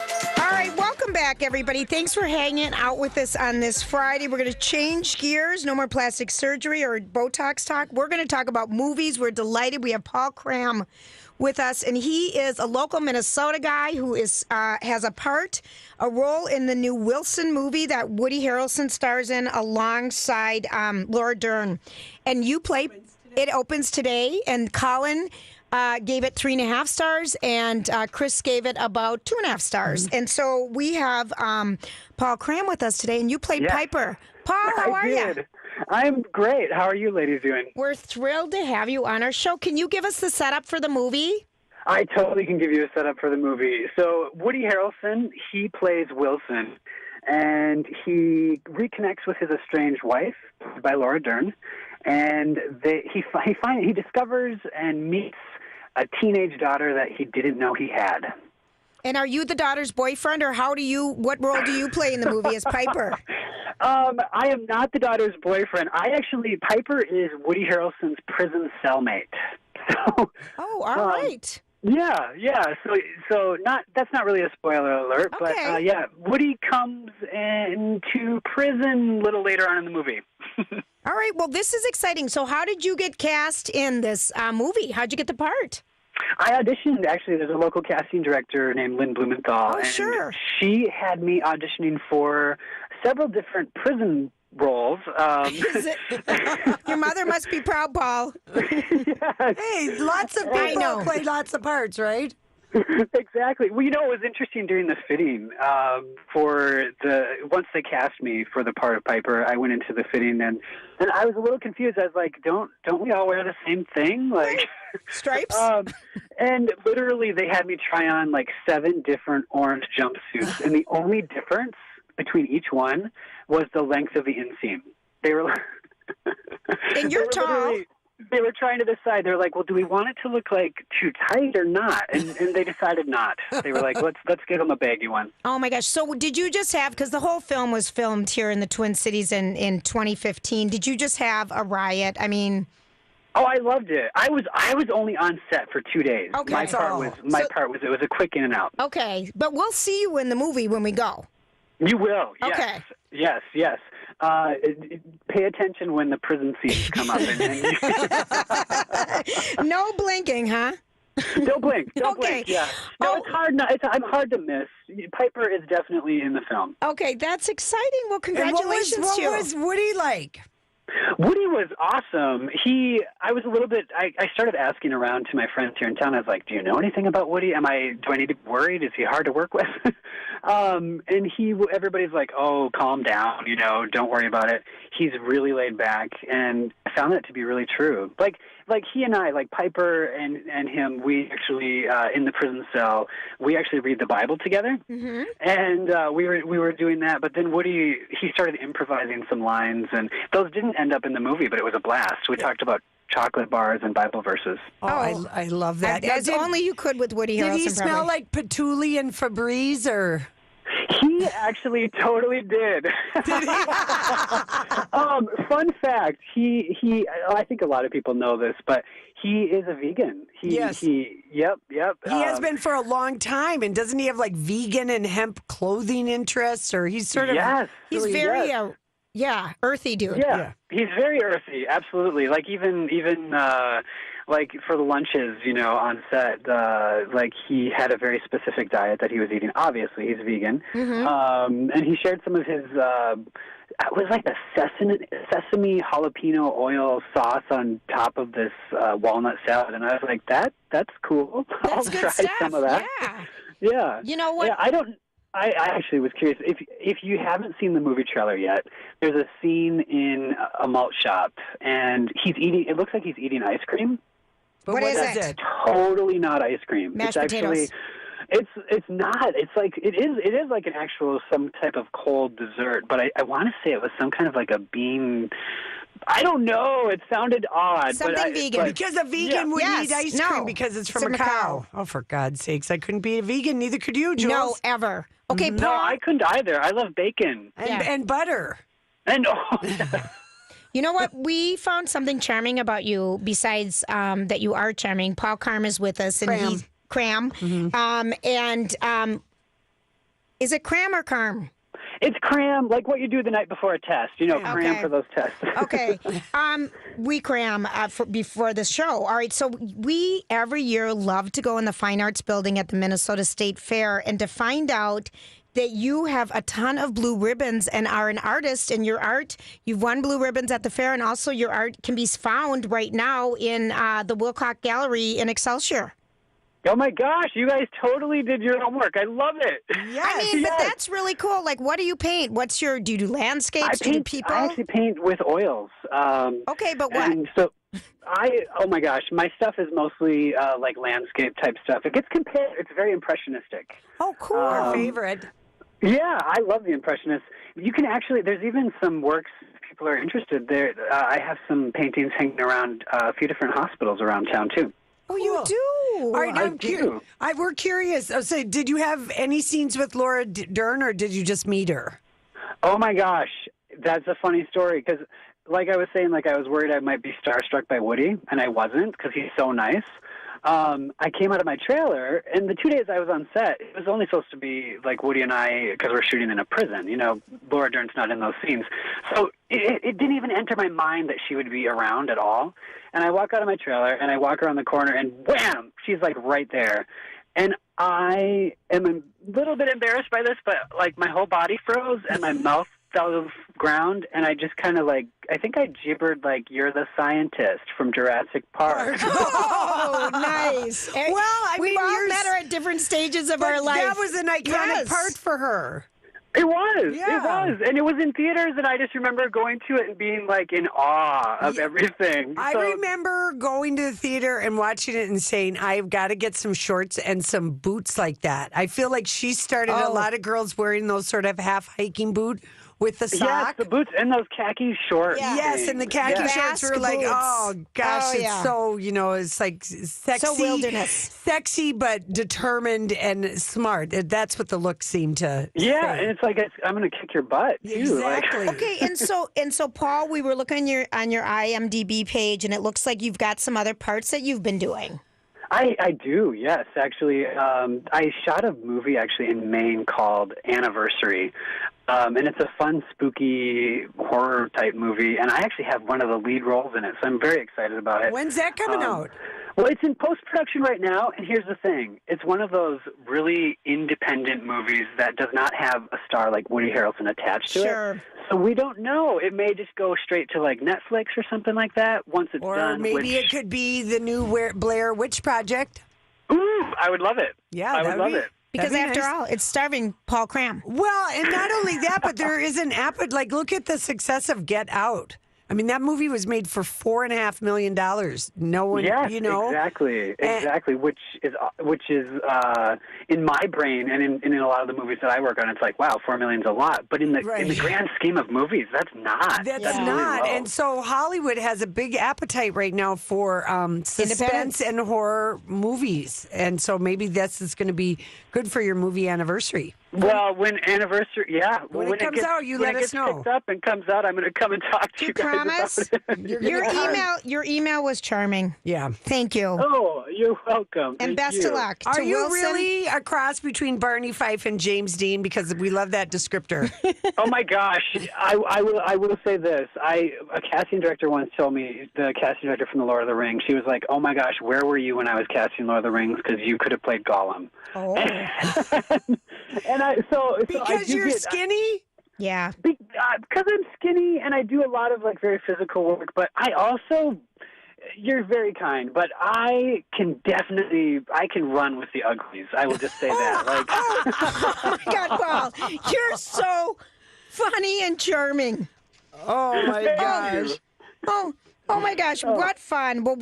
All right, welcome back, everybody. Thanks for hanging out with us on this Friday. We're going to change gears. No more plastic surgery or Botox talk. We're going to talk about movies. We're delighted. We have Paul Cram with us, and he is a local Minnesota guy who is has a role in the new Wilson movie that Woody Harrelson stars in alongside Laura Dern. And you play. It opens today, and Colin gave it 3.5 stars, and Chris gave it about 2.5 stars. Mm-hmm. And so we have Paul Cram with us today, and you played Piper. Paul, how are you? I'm great. How are you ladies doing? We're thrilled to have you on our show. Can you give us the setup for the movie? I totally can give you a setup for the movie. So Woody Harrelson, he plays Wilson, and he reconnects with his estranged wife by Laura Dern, and he discovers and meets a teenage daughter that he didn't know he had. And are you the daughter's boyfriend, or what role do you play in the movie as Piper? I am not the daughter's boyfriend. Piper is Woody Harrelson's prison cellmate. So, all right. Yeah. So that's not really a spoiler alert, okay. But Woody comes into prison a little later on in the movie. All right. Well, this is exciting. So, how did you get cast in this movie? How'd you get the part? I auditioned. Actually, there's a local casting director named Lynn Blumenthal. Oh, sure. She had me auditioning for several different prison roles. Your mother must be proud, Paul. Yes. Hey, lots of people play lots of parts, right? Exactly. Well, it was interesting during the fitting. Once they cast me for the part of Piper, I went into the fitting and I was a little confused. I was like, don't we all wear the same thing? Like stripes? And literally, they had me try on like 7 different orange jumpsuits, and the only difference between each one was the length of the inseam. They were and you're tall. They were trying to decide. They're like, well, do we want it to look like too tight or not? And they decided not. They were like, let's give them a baggy one. Oh my gosh! So did you just have, because the whole film was filmed here in the Twin Cities in 2015? Did you just have a riot? I mean, oh, I loved it. I was only on set for 2 days. Okay, my part was it was a quick in and out. Okay, but we'll see you in the movie when we go. You will. Yes. Okay. Yes. Pay attention when the prison scenes come up. No blinking, huh? Don't blink. Don't Okay. blink. Yeah. No, it's hard. I'm hard to miss. Piper is definitely in the film. Okay, that's exciting. Well, congratulations What to you. was Woody like? Woody was awesome. I started asking around to my friends here in town. I was like, do you know anything about Woody? Do I need to be worried? Is he hard to work with? And everybody's like, oh, calm down, don't worry about it. He's really laid back, and I found that to be really true. Like he and I, like Piper and him, we actually, in the prison cell, we actually read the Bible together. Mm-hmm. And we were doing that, but then Woody, he started improvising some lines, and those didn't end up in the movie, but it was a blast. We talked about chocolate bars and Bible verses. Oh, I love that. As only you could with Woody Harrelson. Did he smell probably. like patchouli and Febreze, or? He actually totally did. Did he? Fun fact, he I think a lot of people know this, but he is a vegan. Yes. Yep. He has been for a long time, and doesn't he have like vegan and hemp clothing interests, or he's sort of... Yes. He's very, earthy dude. Yeah, he's very earthy, absolutely. Like even like for the lunches, on set, like he had a very specific diet that he was eating. Obviously, he's vegan. Mm-hmm. And he shared some of his, it was like a sesame jalapeno oil sauce on top top of this walnut salad, and I was like, that's cool. That's I'll good try stuff. some of that. Yeah. You know what? Yeah, I actually was curious. If you haven't seen the movie trailer yet, there's a scene in a malt shop, and he's eating. It looks like he's eating ice cream. But what is it? It's totally not ice cream. Mashed it's actually, potatoes. It's not. It's like it is like an actual some type of cold dessert. But I want to say it was some kind of like a bean. I don't know. It sounded odd. Something vegan. Because a vegan would eat ice cream because it's from a cow. Oh, for God's sakes. I couldn't be a vegan. Neither could you, Jules. No, ever. Okay, Paul. No, I couldn't either. I love bacon. And butter. And You know what? We found something charming about you besides that you are charming. Paul Cram is with us. And Cram. he's Cram. Mm-hmm. Is it cram or carm? It's cram, like what you do the night before a test. Cram for those tests. Okay. We cram before the show. All right. So we every year love to go in the Fine Arts Building at the Minnesota State Fair and to find out that you have a ton of blue ribbons and are an artist, and your art, you've won blue ribbons at the fair, and also your art can be found right now in the Wilcock Gallery in Excelsior. Oh my gosh, you guys totally did your homework. I love it. Yes. But that's really cool. Like, what do you paint? Do you do landscapes? Do you do people? I actually paint with oils. Okay, but what? And so oh my gosh, my stuff is mostly like landscape type stuff. It gets compared, it's very impressionistic. Oh, cool. Our favorite. Yeah, I love the Impressionists. You can actually, there's even some works, if people are interested there. I have some paintings hanging around a few different hospitals around town, too. Oh, you do? All right, I do. We're curious. So, did you have any scenes with Laura Dern, or did you just meet her? Oh, my gosh. That's a funny story, because like I was saying, I was worried I might be starstruck by Woody, and I wasn't, because he's so nice. I came out of my trailer, and the 2 days I was on set, it was only supposed to be like Woody and I, because we're shooting in a prison. Laura Dern's not in those scenes. So it didn't even enter my mind that she would be around at all. And I walk out of my trailer, and I walk around the corner, and wham, she's right there. And I am a little bit embarrassed by this, but my whole body froze, and my mouth fell to the ground, and I just kind of I think I gibbered you're the scientist from Jurassic Park. Oh, nice. Well, we've all met her at different stages of our life. That was an iconic part for her. It was. Yeah. It was. And it was in theaters, and I just remember going to it and being in awe of everything. I remember going to the theater and watching it and saying, I've got to get some shorts and some boots like that. I feel like she started a lot of girls wearing those sort of half hiking boot with the sock. Yes, the boots and those khaki shorts. Yeah. Yes, and the khaki shorts were oh gosh, it's so, it's sexy. So wilderness. Sexy but determined and smart. That's what the look seemed to say. And it's I'm going to kick your butt too. Exactly. Okay, and so Paul, we were looking on your IMDb page, and it looks like you've got some other parts that you've been doing. I do, yes. Actually, I shot a movie in Maine called Anniversary. And it's a fun, spooky horror type movie, and I actually have one of the lead roles in it, so I'm very excited about it. When's that coming out? Well, it's in post-production right now, and here's the thing. It's one of those really independent movies that does not have a star like Woody Harrelson attached to it. So we don't know. It may just go straight to Netflix or something like that once it's done. Or maybe it could be the new Blair Witch Project. Ooh, I would love it. Yeah, I would love it. Because after all, it's starving Paul Cram. Well, and not only that, but there is an appetite. Look at the success of Get Out. I mean, that movie was made for $4.5 million. No one, yes, exactly. Which is in my brain and in a lot of the movies that I work on, it's wow, $4 million's a lot. But in the grand scheme of movies, that's not. That's not. Really, and so Hollywood has a big appetite right now for suspense and horror movies, and so maybe this is going to be good for your movie anniversary. Well, when anniversary, when it comes out, you let us know. When it gets picked up and comes out, I'm going to come and talk to you guys promise? about it. Your email was charming. Yeah. Thank you. Oh, you're welcome. And best of luck. Are you Wilson? really a cross between Barney Fife and James Dean? Because we love that descriptor. Oh my gosh, I will say this. A casting director once told me, the casting director from The Lord of the Rings, she was like, "Oh my gosh, where were you when I was casting Lord of the Rings? Because you could have played Gollum." Oh. Because you're skinny? Yeah. Because I'm skinny and I do a lot of very physical work, but I also, you're very kind, but I can run with the uglies. I will just say that. Oh my God, Paul, you're so funny and charming. Oh my gosh. Oh my gosh, what fun. Well,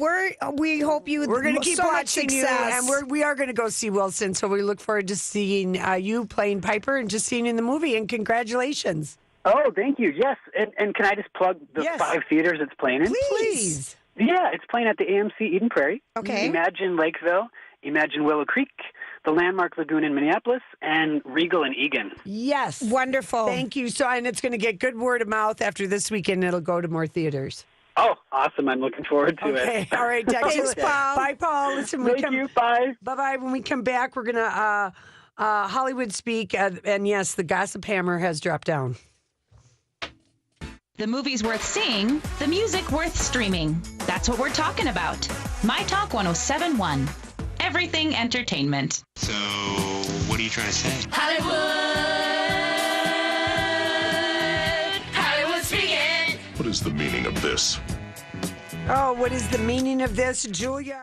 we hope we're going to keep watching you, and we are going to go see Wilson, so we look forward to seeing you playing Piper and just seeing you in the movie, and congratulations. Oh, thank you. Yes, and can I just plug the 5 theaters it's playing in? Please. Yeah, it's playing at the AMC Eden Prairie. Okay. Imagine Lakeville, Imagine Willow Creek, the Landmark Lagoon in Minneapolis, and Regal in Eagan. Yes. Wonderful. Thank you. And it's going to get good word of mouth after this weekend. It'll go to more theaters. Oh, awesome. I'm looking forward to it. Okay. All right. Thanks, Paul. Bye, Paul. Listen, Thank you. Bye. Bye-bye. When we come back, we're going to Hollywood speak, and yes, the gossip hammer has dropped down. The movie's worth seeing, the music worth streaming. That's what we're talking about. MyTalk 1071. Everything entertainment. So, what are you trying to say? Hollywood speaking. What is the meaning of this? Oh, what is the meaning of this, Julia?